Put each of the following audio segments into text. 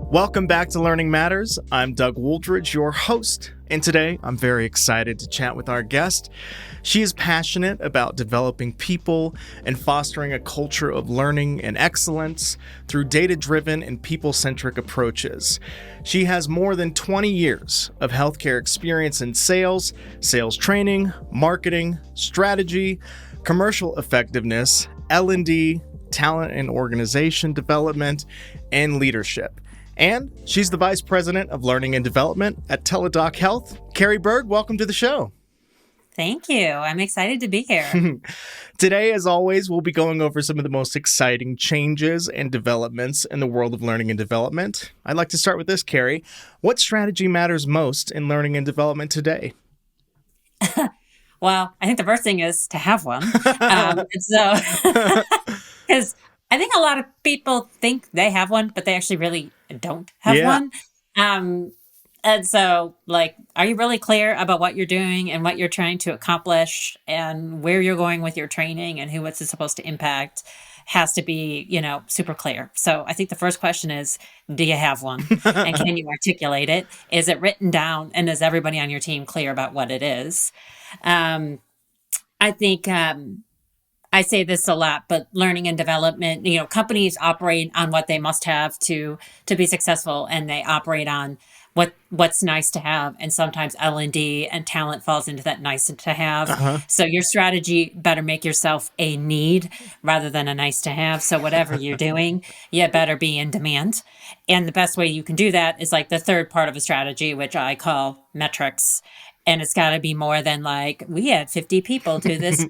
Welcome back to Learning Matters. I'm Doug Wooldridge, your host, and today I'm very excited to chat with our guest. She is passionate about developing people and fostering a culture of learning and excellence through data-driven and people-centric approaches. She has more than 20 years of healthcare experience in sales, sales training, marketing, strategy, commercial effectiveness, L&D, talent and organization development, and leadership. And she's the Vice President of Learning and Development at Teladoc Health. Carrie Berg, welcome to the show. Thank you. I'm excited to be here. Today, as always, we'll be going over some of the most exciting changes and developments in the world of learning and development. I'd like to start with this, Carrie. What strategy matters most in learning and development today? Well, I think the first thing is to have one. Because I think a lot of people think they have one, but they actually really don't have one. And so, are you really clear about what you're doing and what you're trying to accomplish and where you're going with your training and who it's supposed to impact has to be, super clear. So I think the first question is, do you have one? And can you articulate it? Is it written down? And is everybody on your team clear about what it is? I think I say this a lot, but learning and development, companies operate on what they must have to be successful, and they operate on what's nice to have. And sometimes L&D and talent falls into that nice to have. So your strategy better make yourself a need rather than a nice to have. So whatever you're doing, you better be in demand. And the best way you can do that is the third part of a strategy, which I call metrics. And it's got to be more than we had 50 people do this,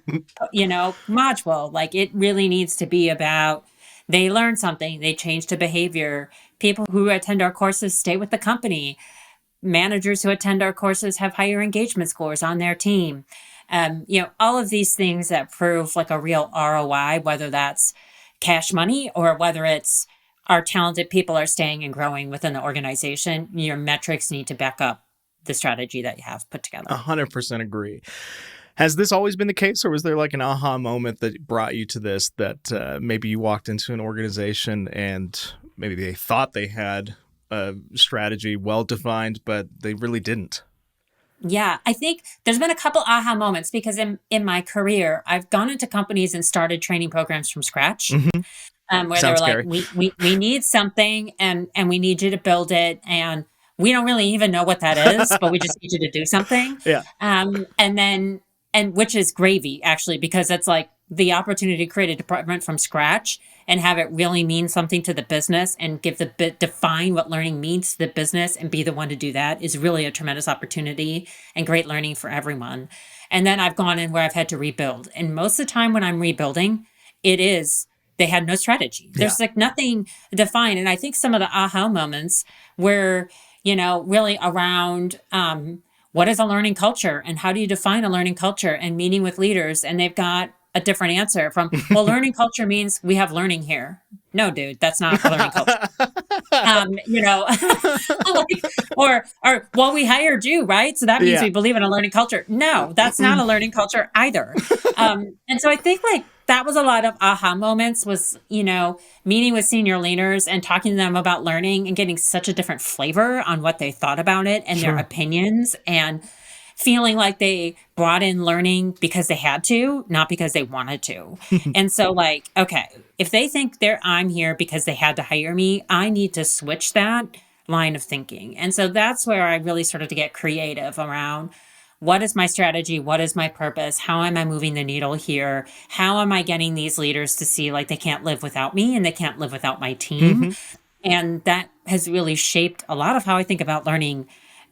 module. It really needs to be about they learn something, they change to behavior. People who attend our courses stay with the company. Managers who attend our courses have higher engagement scores on their team. All of these things that prove a real ROI, whether that's cash money or whether it's our talented people are staying and growing within the organization. Your metrics need to back up the strategy that you have put together. 100% agree. Has this always been the case, or was there an aha moment that brought you to this, that maybe you walked into an organization and maybe they thought they had a strategy well-defined, but they really didn't? Yeah, I think there's been a couple aha moments because in my career, I've gone into companies and started training programs from scratch. Where Sounds they were we need something and we need you to build it, and we don't really even know what that is, but we just need you to do something. Yeah. And which is gravy, actually, because it's the opportunity to create a department from scratch and have it really mean something to the business and define what learning means to the business and be the one to do that is really a tremendous opportunity and great learning for everyone. And then I've gone in where I've had to rebuild. And most of the time when I'm rebuilding, they had no strategy. There's nothing defined. And I think some of the aha moments were, really around what is a learning culture and how do you define a learning culture, and meeting with leaders. And they've got a different answer from, well, learning culture means we have learning here. No, dude, that's not a learning culture. Well, we hired you, right? So that means we believe in a learning culture. No, that's not a learning culture either. And so I think that was a lot of aha moments was, meeting with senior leaders and talking to them about learning and getting such a different flavor on what they thought about it and their opinions, and feeling like they brought in learning because they had to, not because they wanted to. And so okay, if they think I'm here because they had to hire me, I need to switch that line of thinking. And so that's where I really started to get creative around what is my strategy? What is my purpose? How am I moving the needle here? How am I getting these leaders to see they can't live without me and they can't live without my team? And that has really shaped a lot of how I think about learning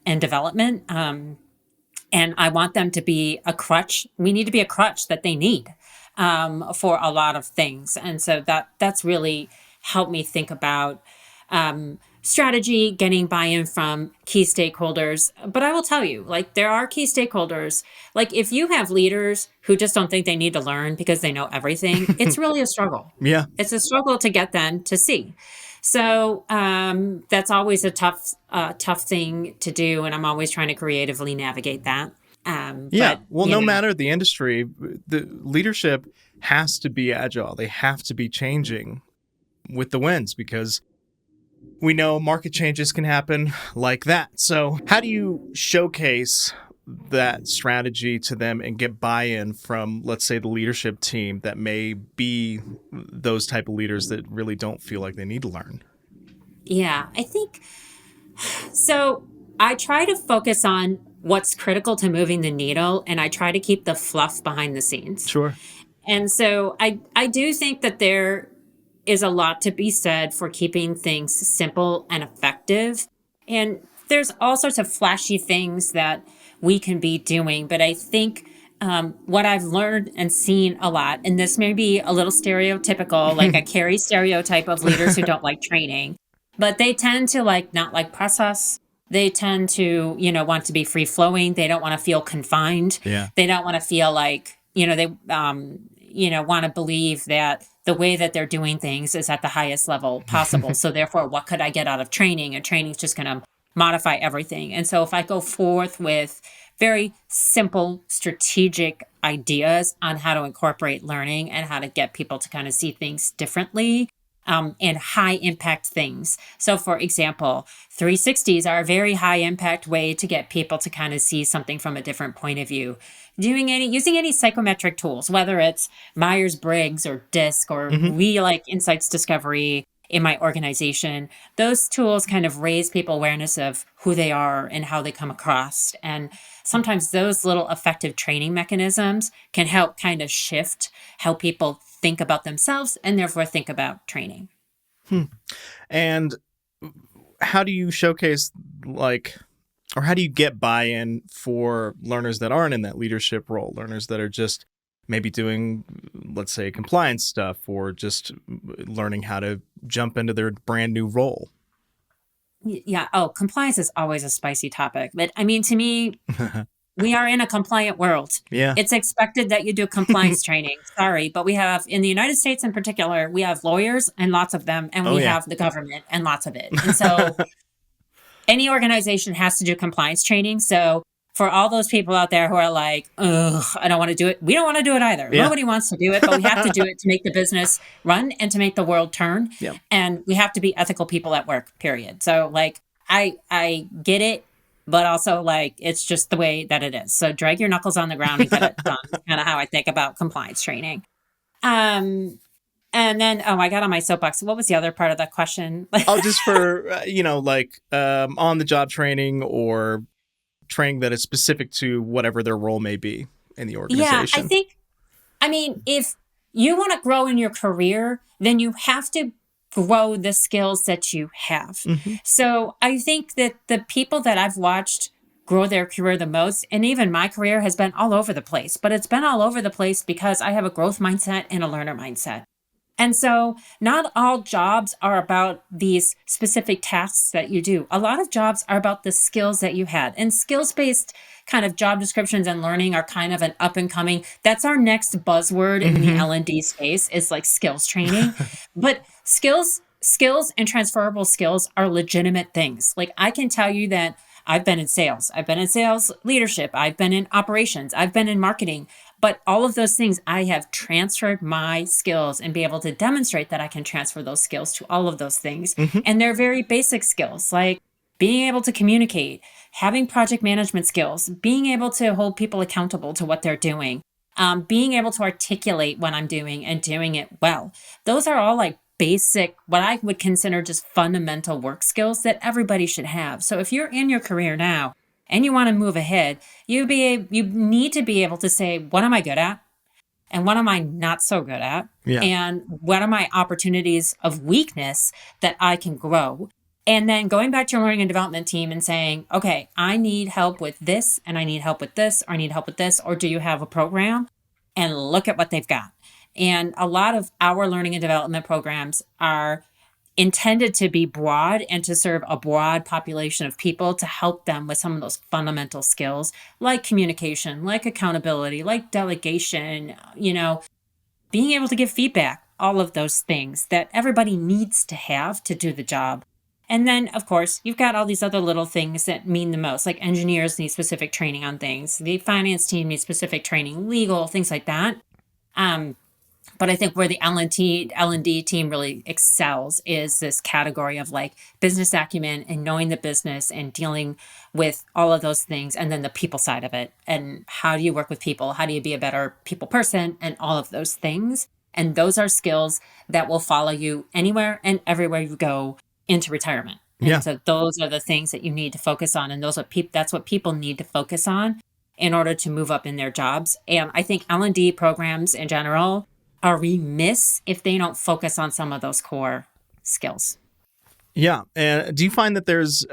and development. And I want them to be a crutch. We need to be a crutch that they need for a lot of things. And so that's really helped me think about strategy, getting buy-in from key stakeholders. But I will tell you, there are key stakeholders. If you have leaders who just don't think they need to learn because they know everything, it's really a struggle. Yeah. It's a struggle to get them to see. So that's always a tough thing to do. And I'm always trying to creatively navigate that. No matter the industry, the leadership has to be agile. They have to be changing with the winds, because We know market changes can happen like that. So, how do you showcase that strategy to them and get buy-in from, let's say, the leadership team that may be those type of leaders that really don't feel like they need to learn? Yeah, I think so. I try to focus on what's critical to moving the needle, and I try to keep the fluff behind the scenes. Sure. And so I do think that there is a lot to be said for keeping things simple and effective. And there's all sorts of flashy things that we can be doing. But I think what I've learned and seen a lot, and this may be a little stereotypical, like a Carrie stereotype of leaders who don't like training, but they tend to like not like process. They tend to, want to be free flowing. They don't want to feel confined. Yeah. They don't want to feel like, they want to believe that the way that they're doing things is at the highest level possible. So therefore, what could I get out of training? And training is just going to modify everything. And so if I go forth with very simple strategic ideas on how to incorporate learning and how to get people to kind of see things differently, and high impact things. So for example, 360s are a very high impact way to get people to kind of see something from a different point of view. Using any psychometric tools, whether it's Myers-Briggs or DISC, or we like Insights Discovery in my organization, those tools kind of raise people awareness of who they are and how they come across. And sometimes those little effective training mechanisms can help kind of shift how people think about themselves and therefore think about training. And how do you showcase, or how do you get buy-in for learners that aren't in that leadership role, learners that are just maybe doing, let's say, compliance stuff, or just learning how to jump into their brand new role? Yeah. Oh, compliance is always a spicy topic. But I mean, to me, we are in a compliant world. Yeah. It's expected that you do compliance training. Sorry, but we have, in the United States in particular, we have lawyers and lots of them, and we have the government and lots of it. And so any organization has to do compliance training. So for all those people out there who are like, ugh, I don't want to do it. We don't want to do it either. Yeah. Nobody wants to do it, but we have to do it to make the business run and to make the world turn. Yeah. And we have to be ethical people at work, period. So I get it, but also it's just the way that it is. So drag your knuckles on the ground and get it done. Kind of how I think about compliance training. And then, I got on my soapbox. What was the other part of that question? Just for, on the job training or training that is specific to whatever their role may be in the organization. Yeah, if you want to grow in your career, then you have to grow the skills that you have. So I think that the people that I've watched grow their career the most, and even my career has been all over the place, but it's been all over the place because I have a growth mindset and a learner mindset. And so not all jobs are about these specific tasks that you do. A lot of jobs are about the skills that you had. And skills-based kind of job descriptions and learning are kind of an up and coming. That's our next buzzword in the L&D space, is like skills training. But skills and transferable skills are legitimate things. Like, I can tell you that I've been in sales. I've been in sales leadership. I've been in operations. I've been in marketing. But all of those things, I have transferred my skills and be able to demonstrate that I can transfer those skills to all of those things. And they're very basic skills, like being able to communicate, having project management skills, being able to hold people accountable to what they're doing, being able to articulate what I'm doing and doing it well. Those are all like basic, what I would consider just fundamental work skills that everybody should have. So if you're in your career now and you want to move ahead, you need to be able to say, what am I good at? And what am I not so good at? Yeah. And what are my opportunities of weakness that I can grow? And then going back to your learning and development team and saying, okay, I need help with this, and I need help with this, or I need help with this, or do you have a program? And look at what they've got. And a lot of our learning and development programs are intended to be broad and to serve a broad population of people to help them with some of those fundamental skills like communication, like accountability, like delegation, being able to give feedback, all of those things that everybody needs to have to do the job. And then, of course, you've got all these other little things that mean the most, like engineers need specific training on things. The finance team needs specific training, legal, things like that. But I think where the L&D team really excels is this category of like business acumen and knowing the business and dealing with all of those things. And then the people side of it. And how do you work with people? How do you be a better people person? And all of those things. And those are skills that will follow you anywhere and everywhere you go into retirement. Yeah. And so those are the things that you need to focus on. And that's what people need to focus on in order to move up in their jobs. And I think L&D programs in general are remiss if they don't focus on some of those core skills. Yeah. And do you find that there's,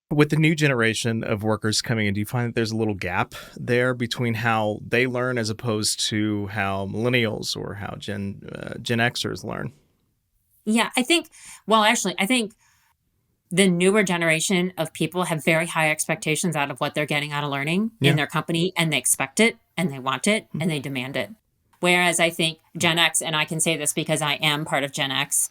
with the new generation of workers coming in, do you find that there's a little gap there between how they learn as opposed to how millennials or how Gen Xers learn? Yeah, I think the newer generation of people have very high expectations out of what they're getting out of learning in their company, and they expect it and they want it and they demand it. Whereas I think Gen X, and I can say this because I am part of Gen X,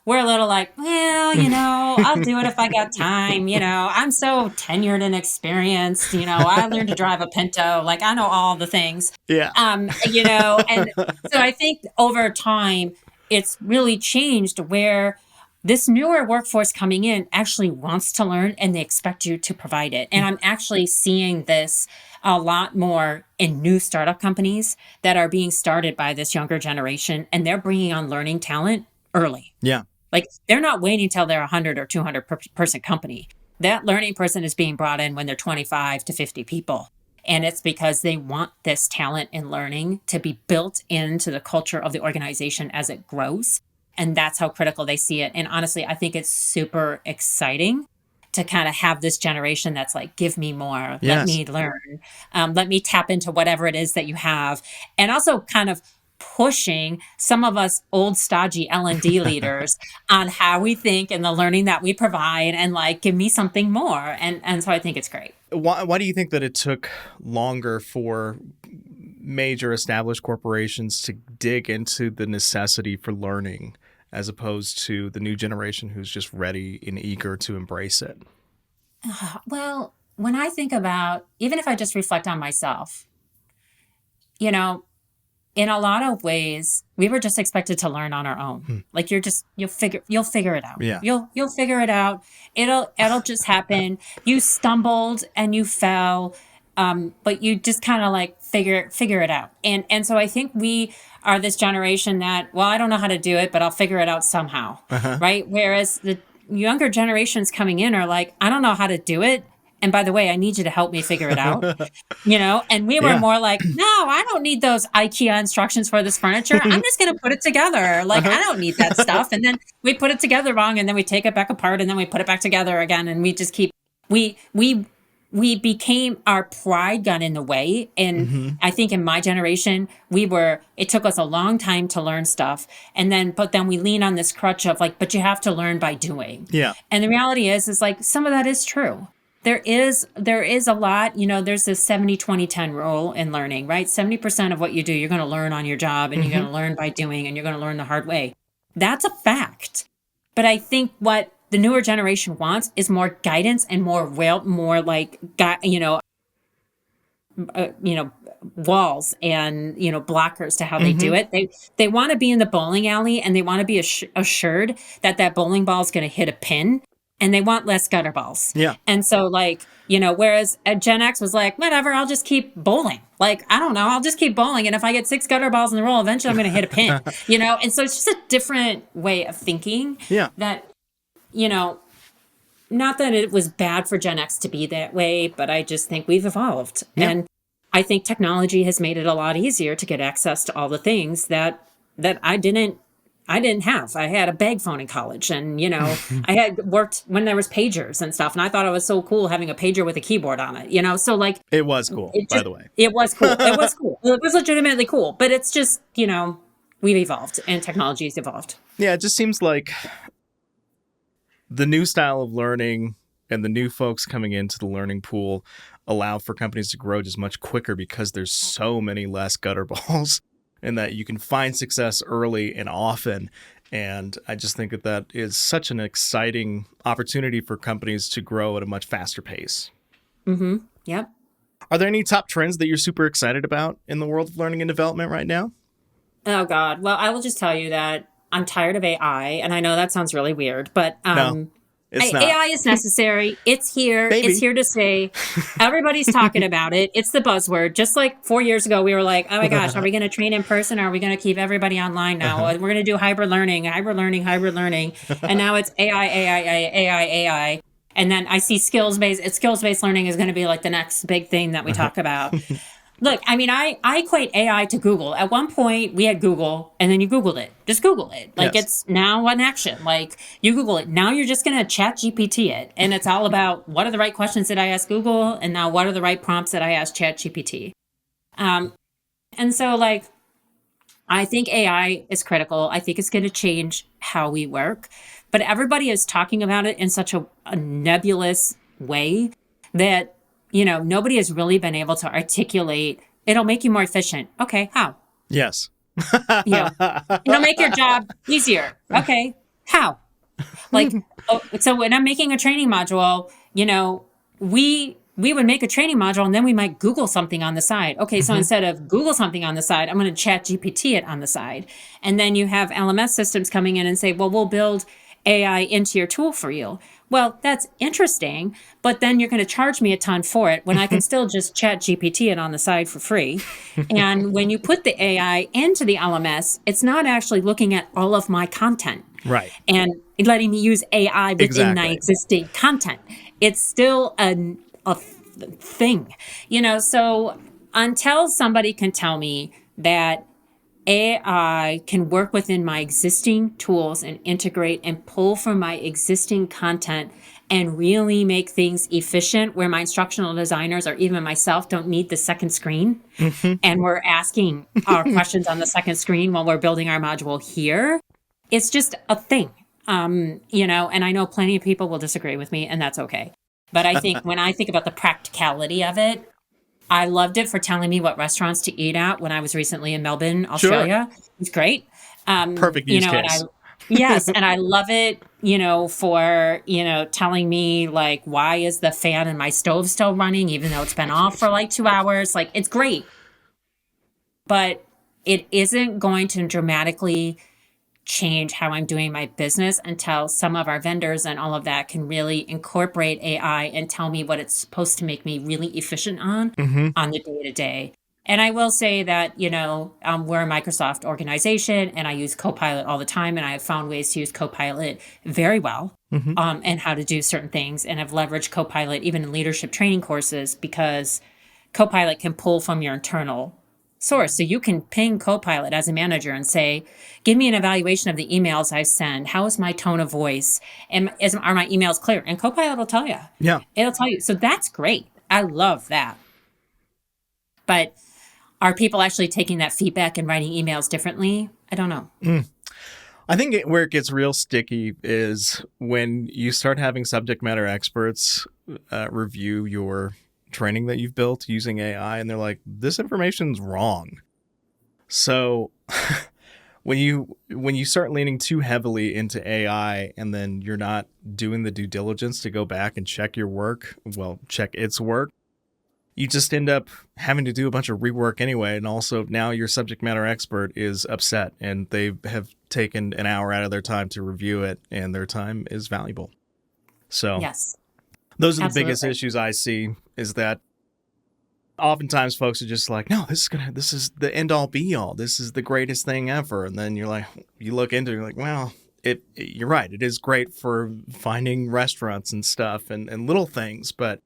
we're a little like, well, I'll do it if I got time. I'm so tenured and experienced. I learned to drive a Pinto. Like, I know all the things. Yeah. And so I think over time, it's really changed where this newer workforce coming in actually wants to learn and they expect you to provide it. And I'm actually seeing this a lot more in new startup companies that are being started by this younger generation, and they're bringing on learning talent early. Yeah. Like, they're not waiting till they're 100 or 200 person company. That learning person is being brought in when they're 25 to 50 people. And it's because they want this talent and learning to be built into the culture of the organization as it grows. And that's how critical they see it. And honestly, I think it's super exciting to kind of have this generation that's like, give me more, let me learn, let me tap into whatever it is that you have. And also kind of pushing some of us old stodgy L&D leaders on how we think and the learning that we provide, and like, give me something more. And so I think it's great. Why do you think that it took longer for major established corporations to dig into the necessity for learning as opposed to the new generation who's just ready and eager to embrace it? Well, when I think about, even if I just reflect on myself, in a lot of ways, we were just expected to learn on our own. Like, you'll figure it out. Yeah. You'll figure it out. It'll just happen. You stumbled and you fell, but you just kind of like figure it out. And so I think we are this generation that, well, I don't know how to do it, but I'll figure it out somehow, right? Whereas the younger generations coming in are like, I don't know how to do it. And by the way, I need you to help me figure it out, and we were more like, no, I don't need those IKEA instructions for this furniture. I'm just going to put it together. Like, I don't need that stuff. And then we put it together wrong, and then we take it back apart, and then we put it back together again. And we just keep, we became, our pride got in the way. And I think in my generation, it took us a long time to learn stuff. But then we lean on this crutch of like, but you have to learn by doing. Yeah. And the reality is like, some of that is true. There is a lot, there's this 70-20-10 rule in learning, right? 70% of what you do, you're going to learn on your job, and you're going to learn by doing, and you're going to learn the hard way. That's a fact. But I think what the newer generation wants is more guidance and more like, walls and, blockers to how they do it. They want to be in the bowling alley, and they want to be assured that bowling ball is going to hit a pin. And they want less gutter balls. Yeah. And so like, whereas Gen X was like, whatever, I'll just keep bowling. Like, I don't know, I'll just keep bowling. And if I get 6 gutter balls in the row, eventually I'm going to hit a pin, And so it's just a different way of thinking. Yeah. That, not that it was bad for Gen X to be that way, but I just think we've evolved. Yeah. And I think technology has made it a lot easier to get access to all the things that I didn't have. I had a bag phone in college, and, I had worked when there was pagers and stuff. And I thought it was so cool having a pager with a keyboard on it, so like. It was cool, by the way. It was cool. It was cool. It was legitimately cool, but it's just, we've evolved and technology's evolved. Yeah. It just seems like the new style of learning and the new folks coming into the learning pool allow for companies to grow just much quicker because there's so many less gutter balls. And that you can find success early and often. And I just think that is such an exciting opportunity for companies to grow at a much faster pace. Yep. Are there any top trends that you're super excited about in the world of learning and development right now? Oh God. Well, I will just tell you that I'm tired of AI, and I know that sounds really weird, but No, it's not. AI is necessary. It's here. It's Maybe. here to stay. Everybody's talking about it. It's the buzzword. Just like 4 years ago, we were like, "Oh my gosh, are we going to train in person? Or are we going to keep everybody online now? Uh-huh. We're going to do hybrid learning, hybrid learning, hybrid learning." And now it's AI, AI, AI, AI. And then I see skills based learning is going to be like the next big thing that we Uh-huh. talk about. Look, I mean, I equate AI to Google. At one point, we had Google, and then you Googled it. Just Google it. Like, Yes. it's now an action. Like, you Google it. Now you're just going to chat GPT it. And it's all about what are the right questions that I ask Google, and now what are the right prompts that I ask chat GPT. And so, like, I think AI is critical. I think it's going to change how we work. But everybody is talking about it in such a nebulous way that, nobody has really been able to articulate it'll make you more efficient. Okay, how? Yes. You know, it'll make your job easier. Okay, how? Like, so when I'm making a training module, we would make a training module and then we might Google something on the side. Okay, so Mhm. instead of Google something on the side, I'm going to chat GPT it on the side. And then you have LMS systems coming in and say, well, we'll build AI into your tool for you. Well, that's interesting, but then you're going to charge me a ton for it when I can still just chat GPT it on the side for free. And when you put the AI into the LMS, it's not actually looking at all of my content Right. and letting me use AI within my Exactly. existing content. It's still a thing, so until somebody can tell me that AI can work within my existing tools and integrate and pull from my existing content and really make things efficient where my instructional designers or even myself don't need the second screen. Mhm. And we're asking our questions on the second screen while we're building our module here. It's just a thing. And I know plenty of people will disagree with me, and that's okay. But I think when I think about the practicality of it, I loved it for telling me what restaurants to eat at when I was recently in Melbourne, Sure. Australia. It was great. Perfect use And I, case. yes, and I love it, for, telling me like, why is the fan in my stove still running, even though it's been off for like 2 hours? Like, it's great, but it isn't going to dramatically change how I'm doing my business until some of our vendors and all of that can really incorporate AI and tell me what it's supposed to make me really efficient Hmm. on the day to day. And I will say that, we're a Microsoft organization and I use Copilot all the time. And I have found ways to use Copilot very well, Hmm. and how to do certain things. And I've leveraged Copilot even in leadership training courses because Copilot can pull from your internal source. So you can ping Copilot as a manager and say, give me an evaluation of the emails I send. How is my tone of voice? Are my emails clear? And Copilot will tell you. Yeah. It'll tell you. So that's great. I love that. But are people actually taking that feedback and writing emails differently? I don't know. I think where it gets real sticky is when you start having subject matter experts review your training that you've built using AI, and they're like, "This information's wrong." So when you start leaning too heavily into AI, and then you're not doing the due diligence to go back and check your work, well, check its work, you just end up having to do a bunch of rework anyway. And also now your subject matter expert is upset and they have taken an hour out of their time to review it, and their time is valuable. So Yes, those are the biggest absolutely. issues I see, is that oftentimes folks are just like, no, this is the end all be all. This is the greatest thing ever. And then you're like, you look into it, you're like, well, you're right. It is great for finding restaurants and stuff and little things. But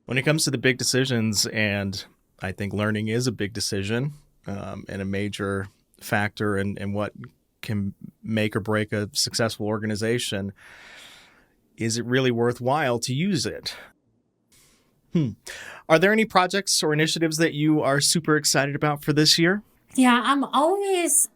when it comes to the big decisions, and I think learning is a big decision, and a major factor in what can make or break a successful organization, is it really worthwhile to use it? Are there any projects or initiatives that you are super excited about for this year? Yeah, I'm always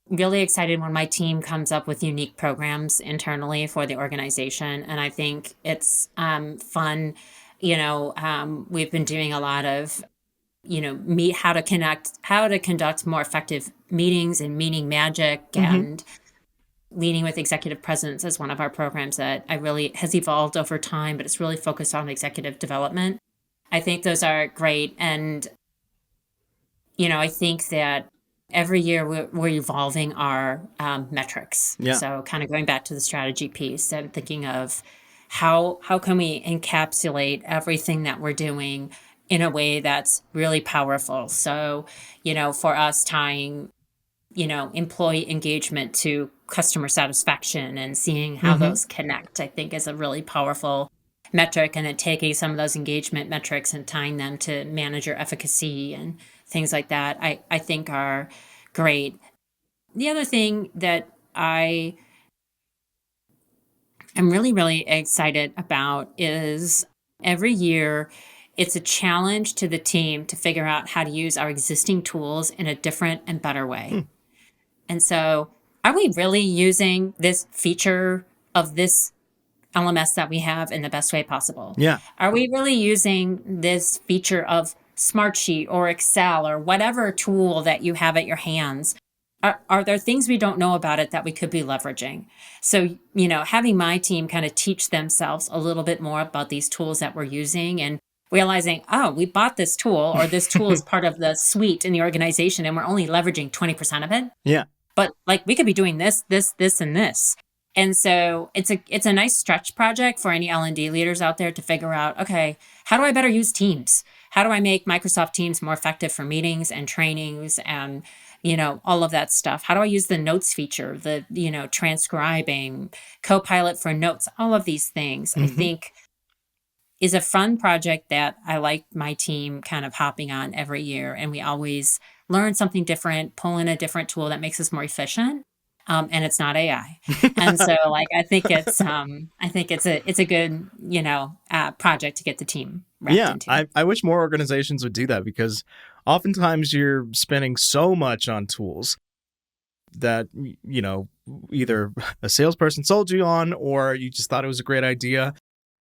really excited when my team comes up with unique programs internally for the organization. And I think it's fun. We've been doing a lot of, meet how to conduct more effective meetings and meeting magic, Mm-hmm. and leading with executive presence is one of our programs that I really has evolved over time, but it's really focused on executive development. I think those are great. And, I think that every year we're evolving our metrics. Yeah. So kind of going back to the strategy piece and thinking of how can we encapsulate everything that we're doing in a way that's really powerful. So, for us tying, employee engagement to customer satisfaction and seeing how Mm-hmm. those connect, I think is a really powerful metric. And then taking some of those engagement metrics and tying them to manager efficacy and things like that, I think are great. The other thing that I am really, really excited about is every year it's a challenge to the team to figure out how to use our existing tools in a different and better way. Hmm. And so, are we really using this feature of this LMS that we have in the best way possible? Yeah. Are we really using this feature of Smartsheet or Excel or whatever tool that you have at your hands? Are there things we don't know about it that we could be leveraging? So, having my team kind of teach themselves a little bit more about these tools that we're using and realizing, oh, we bought this tool or this tool is part of the suite in the organization and we're only leveraging 20% of it. Yeah. But like we could be doing this, and this. And so it's a nice stretch project for any L&D leaders out there to figure out, okay, how do I better use Teams? How do I make Microsoft Teams more effective for meetings and trainings and, all of that stuff? How do I use the notes feature, the, transcribing, Copilot for notes, all of these things, I Mm-hmm. think is a fun project that I like my team kind of hopping on every year. And we always learn something different, pull in a different tool that makes us more efficient. And it's not AI. And so like, I think it's a good, project to get the team wrapped Yeah, into. I wish more organizations would do that because oftentimes you're spending so much on tools that, either a salesperson sold you on or you just thought it was a great idea.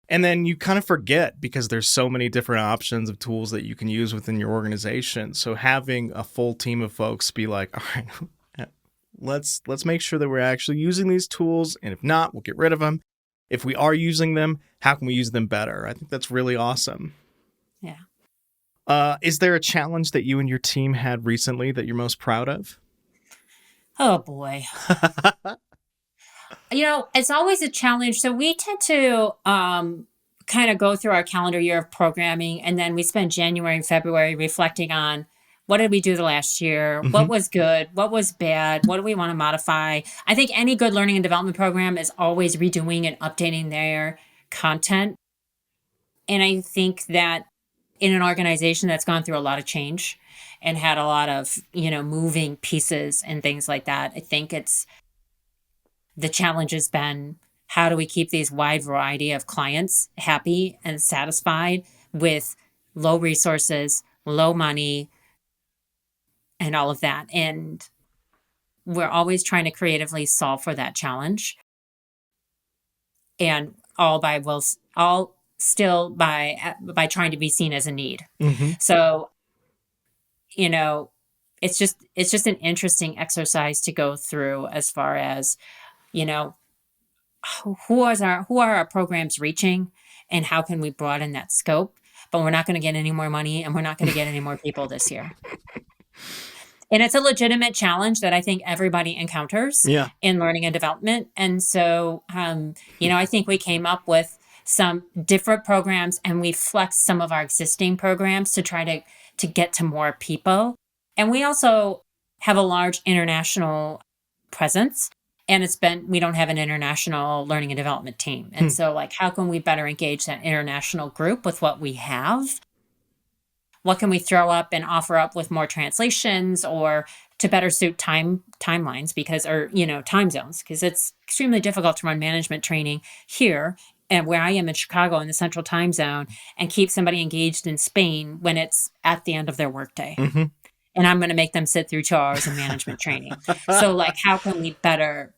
And then you kind of forget because there's so many different options of tools that you can use within your organization. So having a full team of folks be like, all right, let's make sure that we're actually using these tools. And if not, we'll get rid of them. If we are using them, how can we use them better? I think that's really awesome. Yeah. Is there a challenge that you and your team had recently that you're most proud of? Oh boy. It's always a challenge. So we tend to kind of go through our calendar year of programming, and then we spend January and February reflecting on what did we do the last year? Mm-hmm. What was good? What was bad? What do we want to modify? I think any good learning and development program is always redoing and updating their content. And I think that in an organization that's gone through a lot of change and had a lot of, moving pieces and things like that, I think the challenge has been how do we keep these wide variety of clients happy and satisfied with low resources, low money, and all of that. And we're always trying to creatively solve for that challenge. And all still by trying to be seen as a need. Mm-hmm. So, it's just an interesting exercise to go through as far as, you know, who are our programs reaching and how can we broaden that scope, but we're not going to get any more money and we're not going to get any more people this year. And it's a legitimate challenge that I think everybody encounters Yeah. in learning and development. And so, I think we came up with some different programs and we flexed some of our existing programs to try to get to more people. And we also have a large international presence. And we don't have an international learning and development team. And so, like, how can we better engage that international group with what we have? What can we throw up and offer up with more translations or to better suit timelines time zones? Because it's extremely difficult to run management training here and where I am in Chicago in the central time zone and keep somebody engaged in Spain when it's at the end of their workday. Mm-hmm. And I'm going to make them sit through 2 hours of management training. So like, how can we better,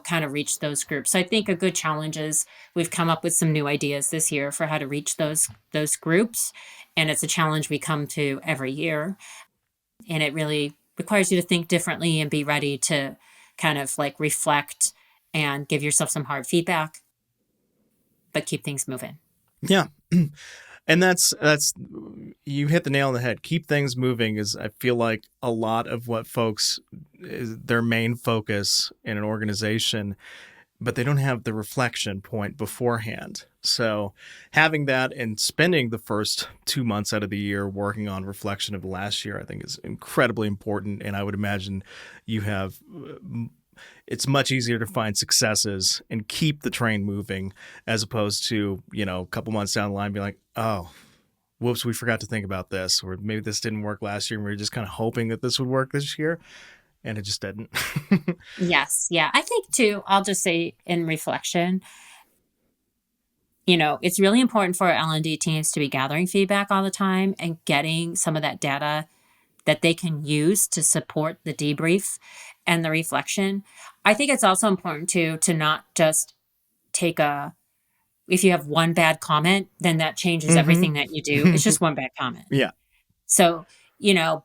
kind of reach those groups? So I think a good challenge is we've come up with some new ideas this year for how to reach those groups. And it's a challenge we come to every year. And it really requires you to think differently and be ready to kind of like reflect and give yourself some hard feedback, but keep things moving. Yeah. And that's you hit the nail on the head. Keep things moving is, I feel like, a lot of what folks is their main focus in an organization, but they don't have the reflection point beforehand. So having that and spending the first 2 months out of the year working on reflection of the last year, I think is incredibly important. And I would imagine you have it's much easier to find successes and keep the train moving as opposed to, a couple months down the line being like, oh, whoops, we forgot to think about this, or maybe this didn't work last year and we were just kind of hoping that this would work this year, and it just didn't. Yes. Yeah. I think too, I'll just say in reflection, it's really important for our L&D teams to be gathering feedback all the time and getting some of that data that they can use to support the debrief and the reflection. I think it's also important to not just take if you have one bad comment, then that changes everything that you do. It's just one bad comment. Yeah. So,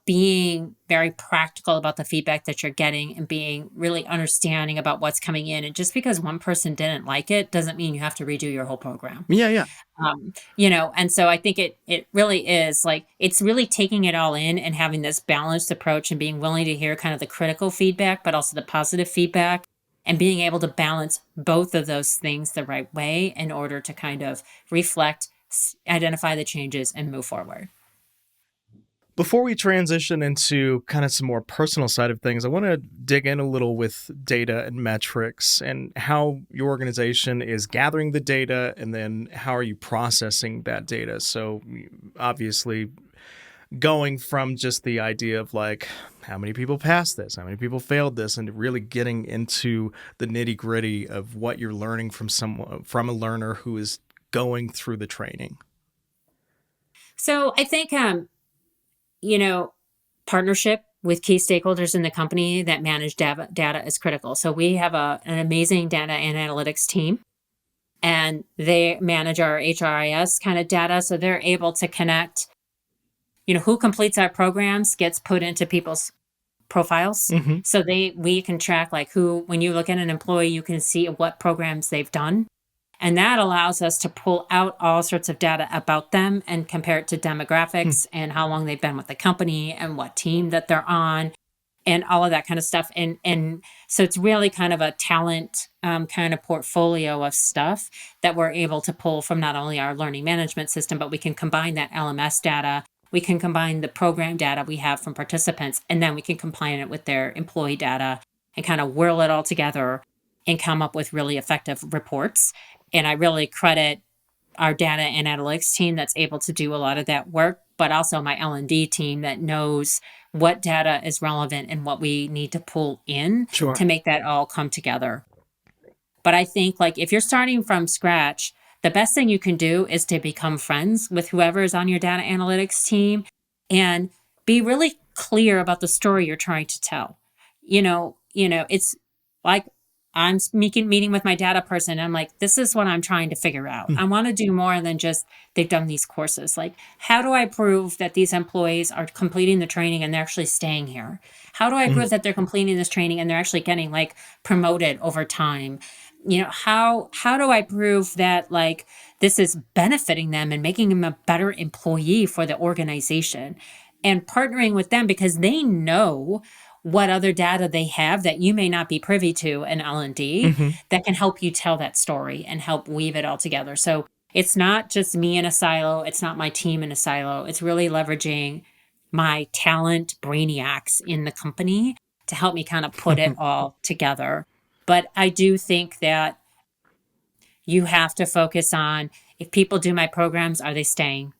being very practical about the feedback that you're getting and being really understanding about what's coming in. And just because one person didn't like it doesn't mean you have to redo your whole program. Yeah. And so I think it really is like, it's really taking it all in and having this balanced approach and being willing to hear kind of the critical feedback, but also the positive feedback, and being able to balance both of those things the right way in order to kind of reflect, identify the changes, and move forward. Before we transition into kind of some more personal side of things, I want to dig in a little with data and metrics and how your organization is gathering the data, and then how are you processing that data. So obviously going from just the idea of like, how many people passed this, how many people failed this, and really getting into the nitty gritty of what you're learning from a learner who is going through the training. So I think, partnership with key stakeholders in the company that manage data is critical. So we have an amazing data and analytics team, and they manage our HRIS kind of data. So they're able to connect, who completes our programs gets put into people's profiles. So we can track like when you look at an employee, you can see what programs they've done. And that allows us to pull out all sorts of data about them and compare it to demographics and how long they've been with the company and what team that they're on and all of that kind of stuff. And so it's really kind of a talent kind of portfolio of stuff that we're able to pull from not only our learning management system, but we can combine that LMS data. We can combine the program data we have from participants, and then we can combine it with their employee data and kind of whirl it all together and come up with really effective reports. And I really credit our data and analytics team that's able to do a lot of that work, but also my L&D team that knows what data is relevant and what we need to pull in to make that all come together. But I think like if you're starting from scratch, the best thing you can do is to become friends with whoever is on your data analytics team and be really clear about the story you're trying to tell. It's like, I'm meeting with my data person. And I'm like, this is what I'm trying to figure out. I want to do more than just they've done these courses. Like, how do I prove that these employees are completing the training and they're actually staying here? How do I prove that they're completing this training and they're actually getting like promoted over time? How do I prove that like this is benefiting them and making them a better employee for the organization? And partnering with them because they know what other data they have that you may not be privy to in L&D that can help you tell that story and help weave it all together. So it's not just me in a silo. It's not my team in a silo. It's really leveraging my talent brainiacs in the company to help me kind of put it all together. But I do think that you have to focus on, if people do my programs, are they staying?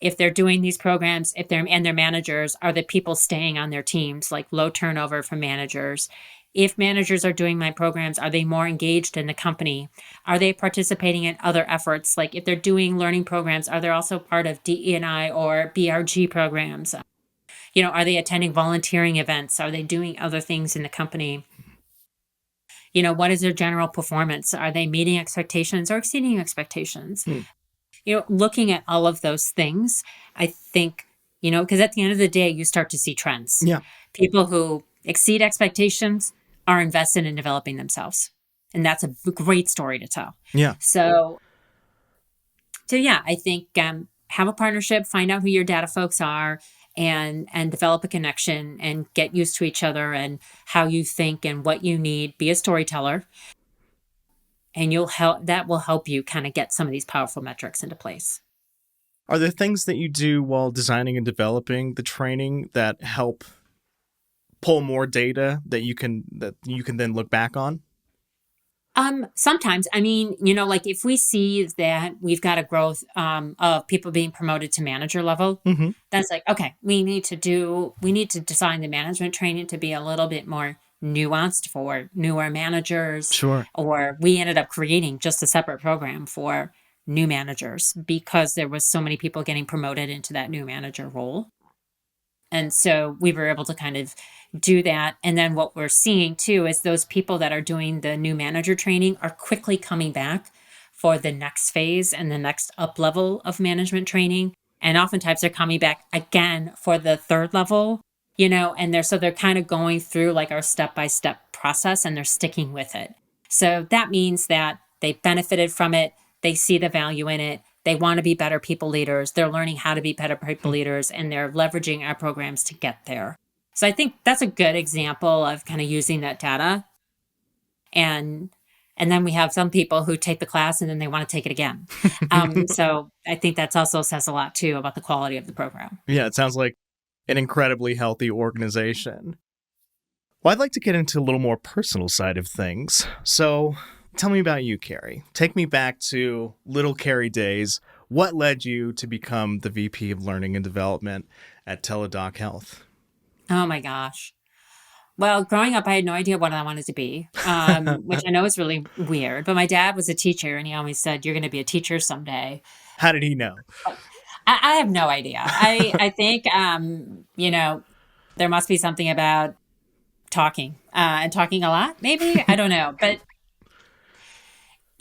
If they're doing these programs, and their managers, are the people staying on their teams, like low turnover from managers? If managers are doing my programs, are they more engaged in the company? Are they participating in other efforts? Like if they're doing learning programs, are they also part of DE&I or BRG programs? Are they attending volunteering events? Are they doing other things in the company? What is their general performance? Are they meeting expectations or exceeding expectations? Looking at all of those things, I think, because at the end of the day, you start to see trends. Yeah. People who exceed expectations are invested in developing themselves. And that's a great story to tell. Yeah. So So yeah, I think have a partnership, find out who your data folks are, and develop a connection and get used to each other and how you think and what you need. Be a storyteller, and you'll help. That will help you kind of get some of these powerful metrics into place. Are there things that you do while designing and developing the training that help pull more data that you can then look back on? Sometimes, I mean, like if we see that we've got a growth of people being promoted to manager level, Hmm. that's like, okay, we need to design the management training to be a little bit more nuanced for newer managers, Sure. or we ended up creating just a separate program for new managers because there was so many people getting promoted into that new manager role. And so we were able to kind of do that. And then what we're seeing too is those people that are doing the new manager training are quickly coming back for the next phase and the next up level of management training. And oftentimes they're coming back again for the third level, and they're kind of going through like our step by step process and they're sticking with it. So that means that they benefited from it, they see the value in it, they want to be better people leaders. They're learning how to be better people leaders and they're leveraging our programs to get there. So I think that's a good example of kind of using that data. And and then we have some people who take the class and then they want to take it again. So I think that's also says a lot too about the quality of the program. Yeah, it sounds like an incredibly healthy organization. Well, I'd like to get into a little more personal side of things. So tell me about you, Carrie. Take me back to little Carrie days. What led you to become the VP of Learning and Development at Teladoc Health? Oh my gosh. Well, growing up, I had no idea what I wanted to be, which I know is really weird. But my dad was a teacher, and he always said, "You're going to be a teacher someday." How did he know? I have no idea. I think there must be something about talking and talking a lot. Maybe I don't know, but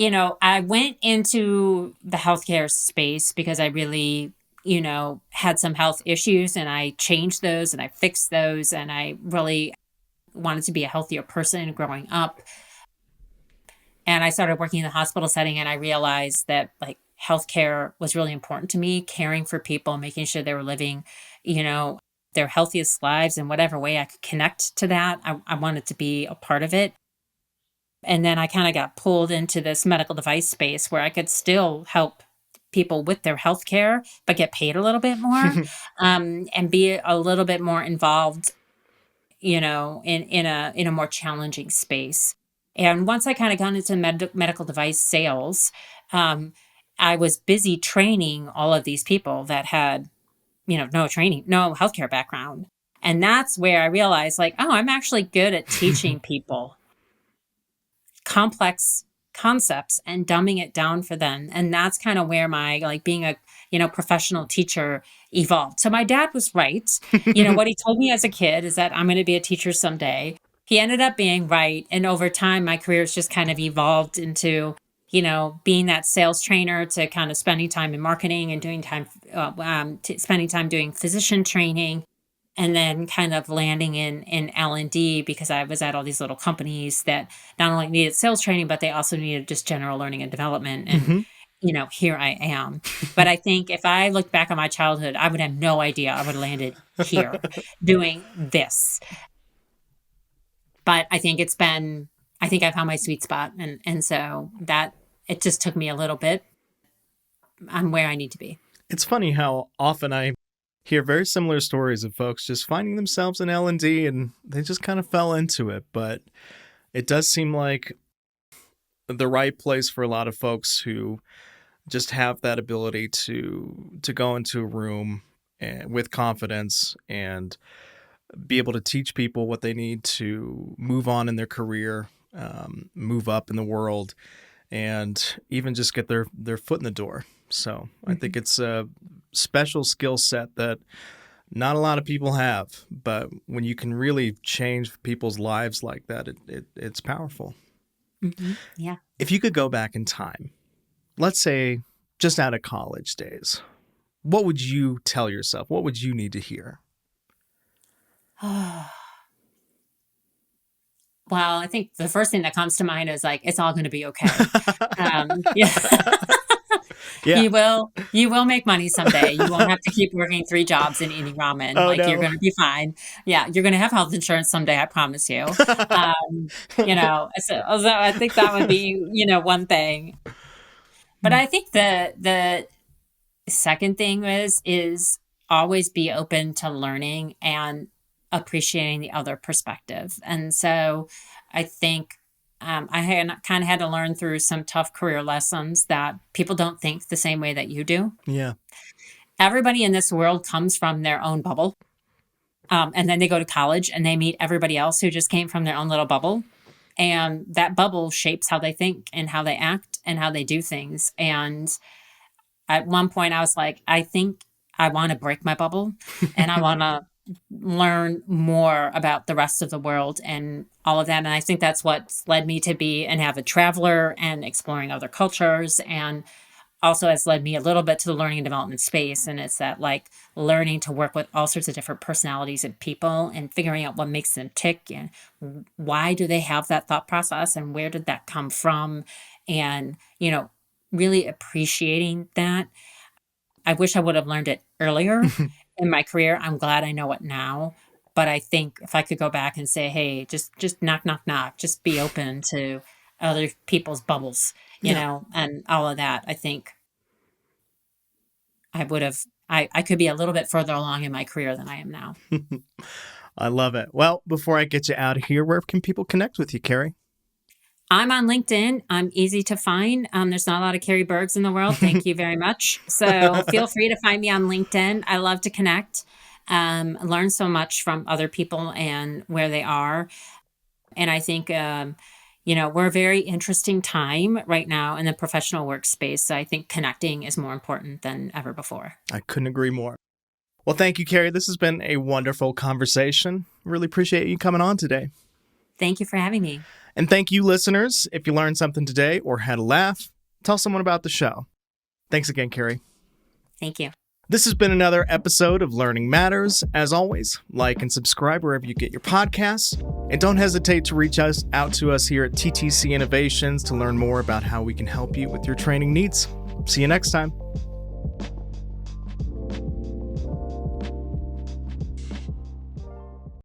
I went into the healthcare space because I really had some health issues, and I changed those and I fixed those, and I really wanted to be a healthier person growing up. And I started working in the hospital setting and I realized that like healthcare was really important to me, caring for people, making sure they were living, you know, their healthiest lives in whatever way I could connect to that. I wanted to be a part of it. And then I kind of got pulled into this medical device space where I could still help people with their healthcare, but get paid a little bit more, and be a little bit more involved in a more challenging space. And once I kind of got into medical device sales, I was busy training all of these people that had, no training, no healthcare background. And that's where I realized, like, oh, I'm actually good at teaching people complex concepts and dumbing it down for them. And that's kind of where my like being a professional teacher evolved. So my dad was right. What he told me as a kid is that I'm going to be a teacher someday. He ended up being right, and over time my career's just kind of evolved into being that sales trainer to kind of spending time in marketing and doing time spending time doing physician training, and then kind of landing in L&D because I was at all these little companies that not only needed sales training, but they also needed just general learning and development. And, Hmm. here I am. But I think if I looked back on my childhood, I would have no idea I would have landed here doing this. But I think I found my sweet spot. And so that it just took me a little bit. I'm where I need to be. It's funny how often I hear very similar stories of folks just finding themselves in L&D and they just kind of fell into it. But it does seem like the right place for a lot of folks who just have that ability to go into a room with confidence and be able to teach people what they need to move on in their career, move up in the world, and even just get their foot in the door. So I think it's a special skill set that not a lot of people have, but when you can really change people's lives like that, it's powerful. Mm-hmm. Yeah. If you could go back in time, let's say just out of college days, what would you tell yourself? What would you need to hear? Well, I think the first thing that comes to mind is like, it's all going to be okay. Yeah. Yeah. You will make money someday. You won't have to keep working 3 jobs and eating ramen. Oh, Like, you're no. gonna be fine. Yeah, you're gonna have health insurance someday, I promise you. So I think that would be, one thing. But I think the second thing is always be open to learning and appreciating the other perspective. And so I think I had kind of had to learn through some tough career lessons that people don't think the same way that you do. Yeah. Everybody in this world comes from their own bubble. And then they go to college and they meet everybody else who just came from their own little bubble. And that bubble shapes how they think and how they act and how they do things. And at one point, I was like, I think I want to break my bubble and I want to learn more about the rest of the world and all of that. And I think that's what's led me to be an avid traveler and exploring other cultures, and also has led me a little bit to the learning and development space. And it's that, like, learning to work with all sorts of different personalities and people and figuring out what makes them tick and why do they have that thought process and where did that come from, and really appreciating that. I wish I would have learned it earlier in my career. I'm glad I know it now. But I think if I could go back and say, hey, just knock, knock, knock, just be open to other people's bubbles, and all of that, I think I could be a little bit further along in my career than I am now. I love it. Well, before I get you out of here, where can people connect with you, Carrie? I'm on LinkedIn. I'm easy to find. There's not a lot of Carrie Bergs in the world. Thank you very much. So feel free to find me on LinkedIn. I love to connect, learn so much from other people and where they are. And I think, we're a very interesting time right now in the professional workspace. So I think connecting is more important than ever before. I couldn't agree more. Well, thank you, Carrie. This has been a wonderful conversation. Really appreciate you coming on today. Thank you for having me. And thank you, listeners. If you learned something today or had a laugh, tell someone about the show. Thanks again, Carrie. Thank you. This has been another episode of Learning Matters. As always, like and subscribe wherever you get your podcasts. And don't hesitate to reach out to us here at TTC Innovations to learn more about how we can help you with your training needs. See you next time.